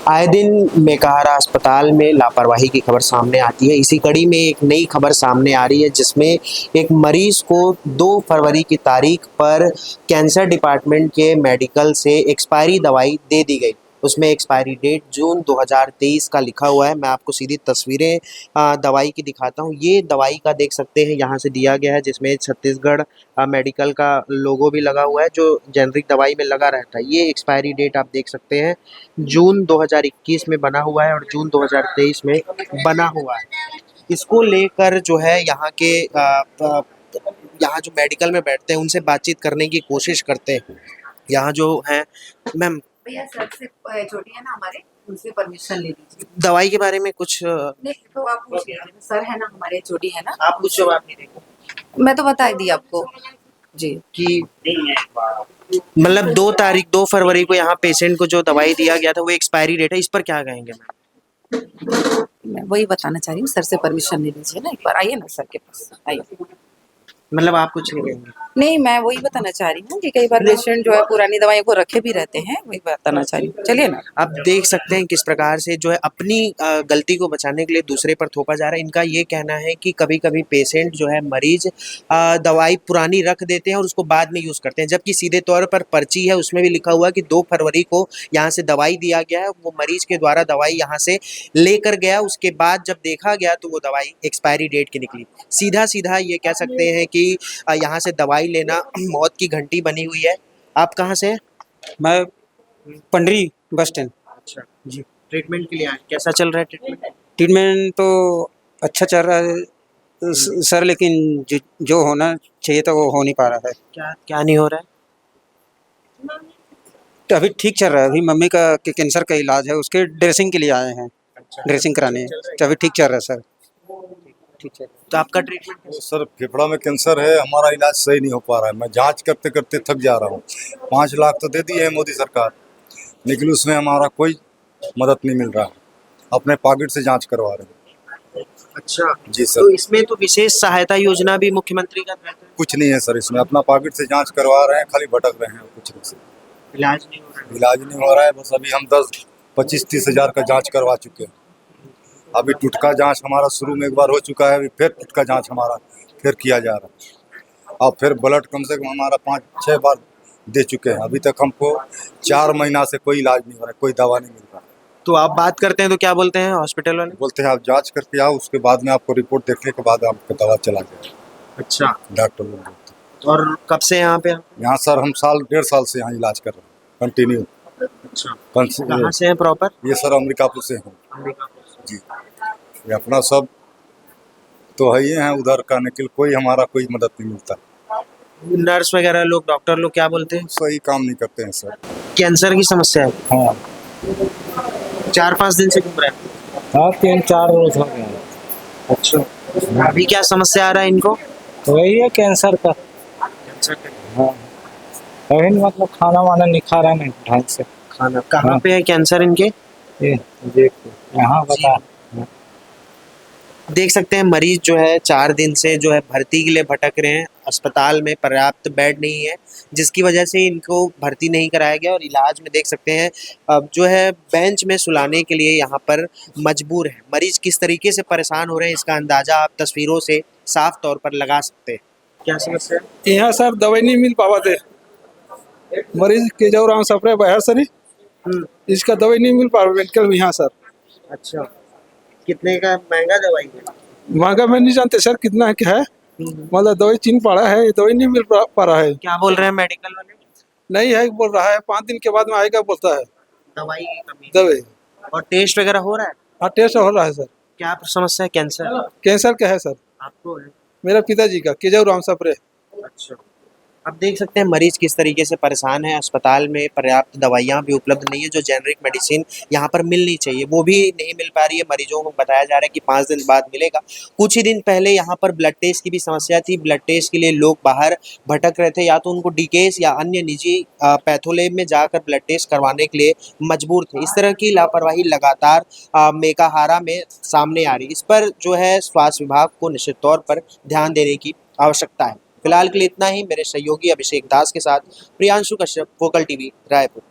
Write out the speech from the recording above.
आए दिन मेकाहारा अस्पताल में लापरवाही की खबर सामने आती है। इसी कड़ी में एक नई खबर सामने आ रही है जिसमें एक मरीज को 2 फरवरी की तारीख पर कैंसर डिपार्टमेंट के मेडिकल से एक्सपायरी दवाई दे दी गई। उसमें एक्सपायरी डेट जून 2023 का लिखा हुआ है। मैं आपको सीधी तस्वीरें दवाई की दिखाता हूँ। ये दवाई का देख सकते हैं, यहाँ से दिया गया है, जिसमें छत्तीसगढ़ मेडिकल का लोगो भी लगा हुआ है जो जेनरिक दवाई में लगा रहता है। ये एक्सपायरी डेट आप देख सकते हैं, जून 2021 में बना हुआ है और जून 2023 में बना हुआ है। इसको लेकर जो है यहाँ के यहाँ जो मेडिकल में बैठते हैं उनसे बातचीत करने की कोशिश करते हैं। यहाँ जो है मैम, भैया सर से छोटी है ना हमारे, उनसे परमिशन ले लीजिए। दवाई के बारे में कुछ नहीं तो आप पूछ लीजिए, सर है ना हमारे, छोटी है ना। आप कुछ जवाब नहीं देंगे? मैं तो बता दी आपको जी कि मतलब 2 फरवरी को यहाँ पेशेंट को जो दवाई दिया गया था वो एक्सपायरी डेट है, इस पर क्या कहेंगे मैम? मैं वही बताना चाह रही हूँ, सर से परमिशन ले लीजिए ना, एक बार आइए ना सर के पास आइए। मतलब आप कुछ नहीं कहेंगे? नहीं, मैं वही बताना चाह रही हूँ कि कई बार पेशेंट जो है पुरानी दवाइयों को रखे भी रहते हैं, वही बताना चाह रही हूँ। चलिए ना। आप देख सकते हैं किस प्रकार से जो है अपनी गलती को बचाने के लिए दूसरे पर थोपा जा रहा है। इनका ये कहना है कि कभी-कभी पेशेंट जो है मरीज दवाई पुरानी रख देते हैं और उसको बाद में यूज़ करते हैं, जबकि सीधे तौर पर पर्ची है उसमें भी लिखा हुआ है कि 2 फरवरी को यहाँ से दवाई दिया गया है। वो मरीज के द्वारा दवाई यहाँ से लेकर गया, उसके बाद जब देखा गया तो वो दवाई एक्सपायरी डेट की निकली। सीधा-सीधा ये कह सकते हैं कि यहाँ से दवाई लेना मौत की घंटी बनी हुई है। आप कहाँ से हैं? मैं पंडरी बस स्टैंड। अच्छा जी। ट्रीटमेंट के लिए आए, कैसा चल रहा है ट्रीटमेंट? ट्रीटमेंट तो अच्छा चल रहा है सर, लेकिन जो होना चाहिए था वो हो नहीं पा रहा है। क्या क्या नहीं हो रहा है? तो अभी ठीक चल रहा है। अभी मम्मी का कैंसर का इलाज है, उसके ड्रेसिंग के लिए आए हैं। अच्छा, ड्रेसिंग कराने, तो अभी ठीक चल रहा है सर। ठीक है। तो आपका ट्रीटमेंट वो सर फेफड़ा में कैंसर है, हमारा इलाज सही नहीं हो पा रहा है। मैं जांच करते करते थक जा रहा हूँ। 5 लाख तो दे दिए है मोदी सरकार, लेकिन उसमें हमारा कोई मदद नहीं मिल रहा है। अपने पॉकेट से जांच करवा रहे हैं। अच्छा जी सर। तो इसमें तो विशेष सहायता योजना भी मुख्यमंत्री का रहता है, कुछ नहीं है सर इसमें, अपना पॉकेट से जांच करवा रहे हैं, खाली भटक रहे हैं, कुछ नहीं सर। इलाज नहीं हो रहा है। इलाज नहीं हो रहा है। बस अभी हम 10-25-30 हज़ार का जांच करवा चुके हैं। अभी टुटका जांच हमारा शुरू में एक बार हो चुका है, अभी फिर टुटका जांच हमारा फिर किया जा रहा है। और फिर ब्लड कम से कम हमारा 5-6 बार दे चुके हैं। अभी तक हमको 4 महीना से कोई इलाज नहीं हो रहा है, कोई दवा नहीं मिल रहा है। तो आप बात करते हैं तो क्या बोलते हैं हॉस्पिटल वाले? बोलते हैं आप जांच करके आओ, उसके बाद में आपको रिपोर्ट देखने के बाद आपका दवा चला जाएगा, अच्छा, डॉक्टर लोग बोलते हैं। और कब से यहाँ पे? यहाँ सर हम 1.5 साल से यहाँ इलाज कर रहे हैं कंटिन्यू। अच्छा, कहाँ से हैं प्रॉपर? ये सर अमरीकापुर से हूँ जी। ये अपना सब तो है ही है, उधर का निकल कोई हमारा कोई मदद नहीं मिलता। नर्स वगैरह लोग, डॉक्टर लोग क्या बोलते हैं? सही काम नहीं करते हैं सर। कैंसर की समस्या है, हाँ 4-5 दिन से घूम रहे हैं। हाँ 3-4 रोज हो गया। अच्छा, अभी क्या समस्या आ रहा है इनको? तो वही है कैंसर का। कैंसर का हाँ वही मतलब खाना वाना नहीं खा रहा, नहीं ढंग से। खाना कहाँ हाँ। पे है कैंसर इनके? ये देखो यहाँ बता। देख सकते हैं मरीज जो है 4 दिन से जो है भर्ती के लिए भटक रहे हैं। अस्पताल में पर्याप्त बेड नहीं है, जिसकी वजह से इनको भर्ती नहीं कराया गया और इलाज में देख सकते हैं अब जो है बेंच में सुलाने के लिए यहाँ पर मजबूर है। मरीज किस तरीके से परेशान हो रहे हैं इसका अंदाजा आप तस्वीरों से साफ तौर पर लगा सकते हैं। क्या समस्या है? यहाँ सर दवाई नहीं मिल पावा थे, मरीज के जो राम सपरे बाहर सर इसका दवाई नहीं मिल पा रहा मेडिकल में यहाँ सर। अच्छा, कितने का महंगा दवाई है? महंगा मैं नहीं जानते सर कितना है, क्या है मतलब दवाई चीन पड़ा है, दवाई नहीं मिल पा रहा है। क्या बोल रहे हैं मेडिकल वाले? नहीं है बोल रहा है, 5 दिन के बाद में आएगा बोलता है दवाई की कमी दवाई। और टेस्ट वगैरह हो रहा है? हाँ टेस्ट हो रहा है सर। क्या समस्या है? कैंसर कैंसर का है सर, आपको है? मेरा पिताजी का केजव राम सपरे। अच्छा, अब देख सकते हैं मरीज किस तरीके से परेशान है। अस्पताल में पर्याप्त दवाइयाँ भी उपलब्ध नहीं है, जो जेनरिक मेडिसिन यहाँ पर मिलनी चाहिए वो भी नहीं मिल पा रही है। मरीजों को बताया जा रहा है कि 5 दिन बाद मिलेगा। कुछ ही दिन पहले यहाँ पर ब्लड टेस्ट की भी समस्या थी। ब्लड टेस्ट के लिए लोग बाहर भटक रहे थे, या तो उनको डीकेएस या अन्य निजी पैथोलैब में जाकर ब्लड टेस्ट करवाने के लिए मजबूर थे। इस तरह की लापरवाही लगातार मेकाहारा में सामने आ रही है। इस पर जो है स्वास्थ्य विभाग को निश्चित तौर पर ध्यान देने की आवश्यकता है। फिलहाल के लिए इतना ही। मेरे सहयोगी अभिषेक दास के साथ प्रियांशु कश्यप, फोकल टीवी, रायपुर।